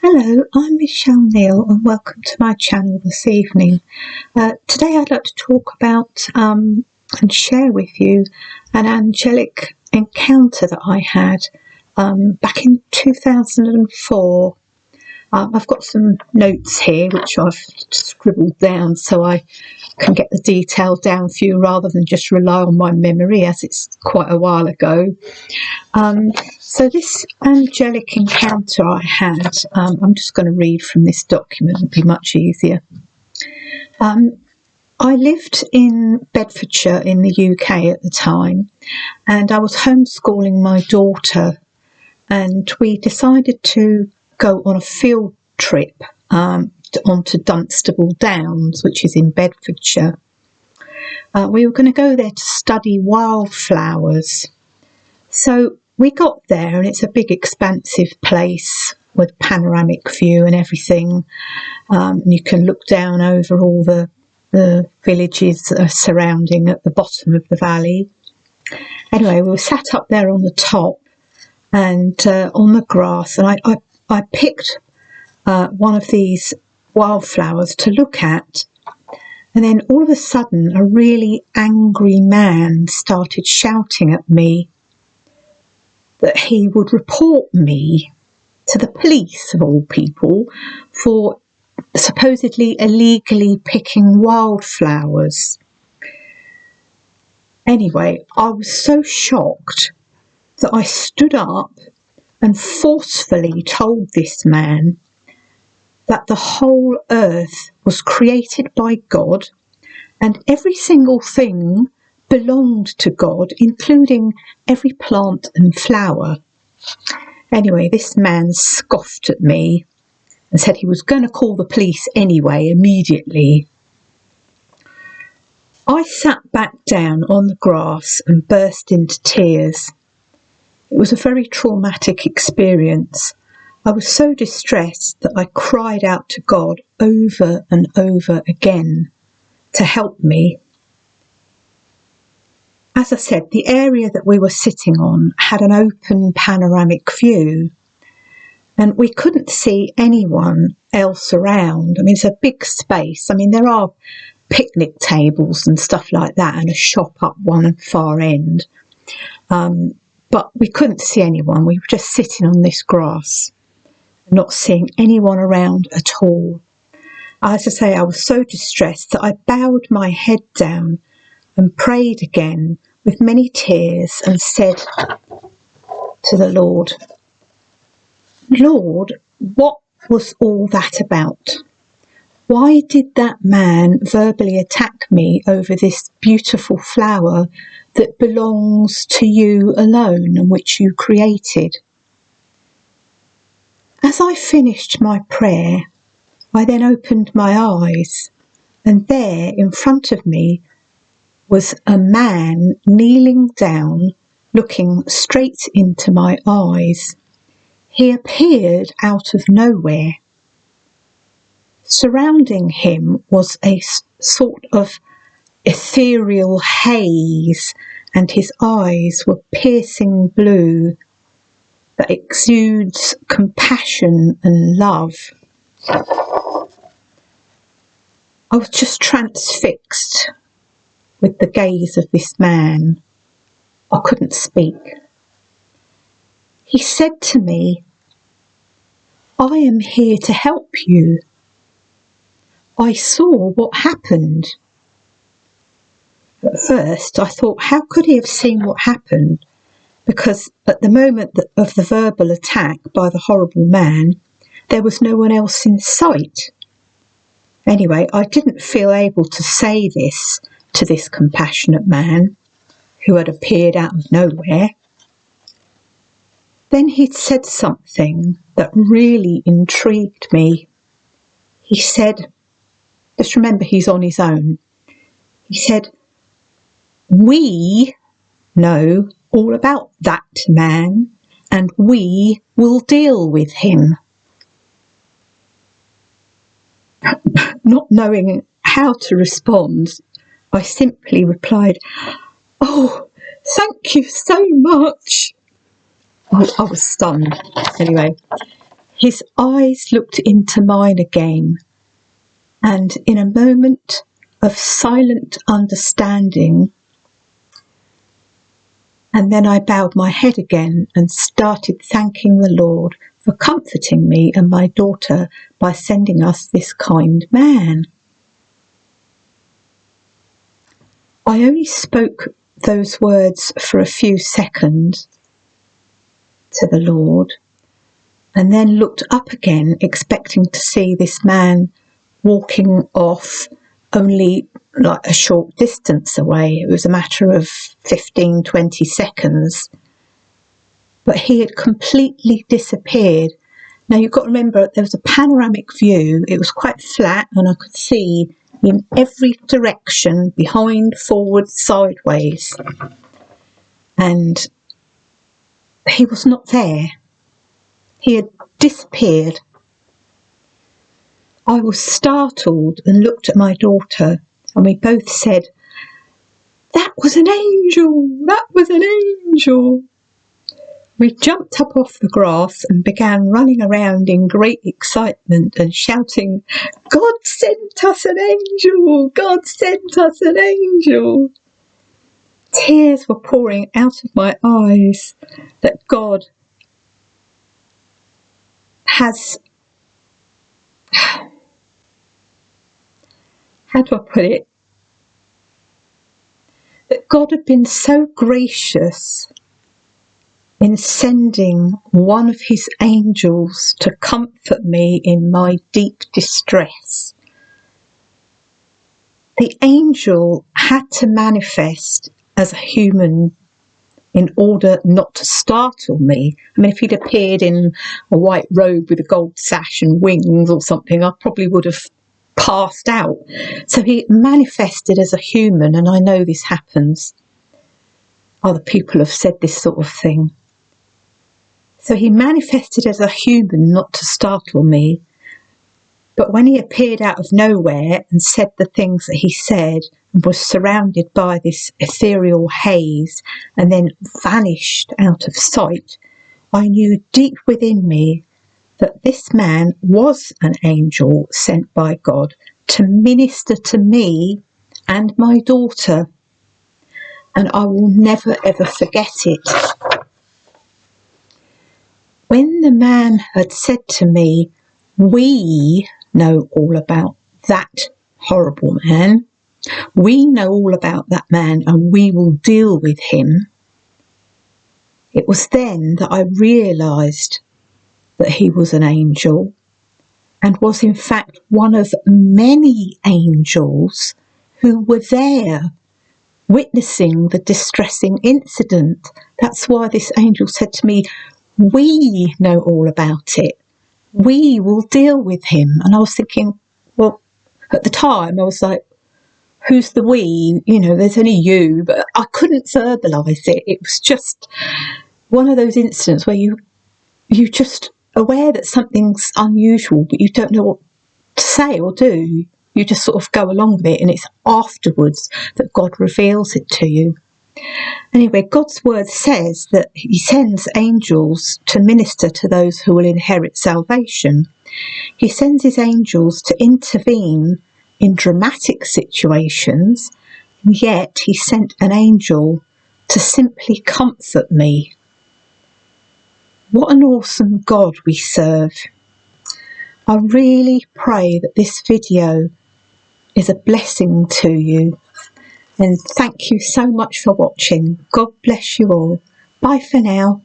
Hello, I'm Michelle Neal and welcome to my channel this evening. Today I'd like to talk about and share with you an angelic encounter that I had back in 2004. I've got some notes here which I've scribbled down so I can get the detail down for you rather than just rely on my memory, as it's quite a while ago. So this angelic encounter I had, I'm just going to read from this document, it'll be much easier. I lived in Bedfordshire in the UK at the time, and I was homeschooling my daughter, and we decided to go on a field trip onto Dunstable Downs, which is in Bedfordshire. We were going to go there to study wildflowers. So we got there, and it's a big expansive place with panoramic view and everything. And you can look down over all the villages that are surrounding at the bottom of the valley. Anyway, we were sat up there on the top and on the grass, and I picked one of these wildflowers to look at. And then all of a sudden, a really angry man started shouting at me that he would report me to the police, of all people, for supposedly illegally picking wildflowers. Anyway, I was so shocked that I stood up and forcefully told this man that the whole earth was created by God and every single thing belonged to God, including every plant and flower. Anyway, this man scoffed at me and said he was going to call the police anyway, immediately. I sat back down on the grass and burst into tears. It was a very traumatic experience. I was so distressed that I cried out to God over and over again to help me. As I said, the area that we were sitting on had an open panoramic view, and we couldn't see anyone else around. I mean, it's a big space. I mean, there are picnic tables and stuff like that and a shop up one far end. But we couldn't see anyone. We were just sitting on this grass, not seeing anyone around at all. As I say, I was so distressed that I bowed my head down and prayed again with many tears and said to the Lord, Lord, what was all that about? Why did that man verbally attack me over this beautiful flower that belongs to you alone and which you created? As I finished my prayer, I then opened my eyes, and there in front of me was a man kneeling down, looking straight into my eyes. He appeared out of nowhere. Surrounding him was a sort of ethereal haze, and his eyes were piercing blue that exudes compassion and love. I was just transfixed with the gaze of this man. I couldn't speak. He said to me, I am here to help you. I saw what happened. At first, I thought, how could he have seen what happened? Because at the moment of the verbal attack by the horrible man, there was no one else in sight. Anyway, I didn't feel able to say this to this compassionate man who had appeared out of nowhere. Then he'd said something that really intrigued me. He said, just remember he's on his own. He said, we know all about that man and we will deal with him. Not knowing how to respond, I simply replied, oh, thank you so much. I was stunned. Anyway, His eyes looked into mine again, and in a moment of silent understanding, and then I bowed my head again and started thanking the Lord for comforting me and my daughter by sending us this kind man. I only spoke those words for a few seconds to the Lord, and then looked up again, expecting to see this man walking off only like a short distance away. It was a matter of 15-20 seconds. But he had completely disappeared. Now you've got to remember, there was a panoramic view. It was quite flat and I could see in every direction, behind, forward, sideways. And he was not there. He had disappeared. I was startled and looked at my daughter, and we both said, "That was an angel! That was an angel!" We jumped up off the grass and began running around in great excitement and shouting, "God sent us an angel! God sent us an angel!" Tears were pouring out of my eyes that God has, how do I put it? That God had been so gracious in sending one of his angels to comfort me in my deep distress. The angel had to manifest as a human in order not to startle me. I mean, if he'd appeared in a white robe with a gold sash and wings or something, I probably would have passed out. So he manifested as a human, and I know this happens. Other people have said this sort of thing. So he manifested as a human not to startle me, but when he appeared out of nowhere and said the things that he said and was surrounded by this ethereal haze and then vanished out of sight, I knew deep within me that this man was an angel sent by God to minister to me and my daughter, and I will never ever forget it. When the man had said to me, "We know all about that horrible man. We know all about that man and we will deal with him," it was then that I realised that he was an angel and was in fact one of many angels who were there witnessing the distressing incident. That's why this angel said to me, "We know all about it. We will deal with him." And I was thinking, well, at the time I was like, who's the we? You know, there's only you. But I couldn't verbalise it. It was just one of those incidents where you're just aware that something's unusual, but you don't know what to say or do. You just sort of go along with it, and it's afterwards that God reveals it to you. Anyway, God's word says that he sends angels to minister to those who will inherit salvation. He sends his angels to intervene in dramatic situations, and yet he sent an angel to simply comfort me. What an awesome God we serve. I really pray that this video is a blessing to you. And thank you so much for watching. God bless you all. Bye for now.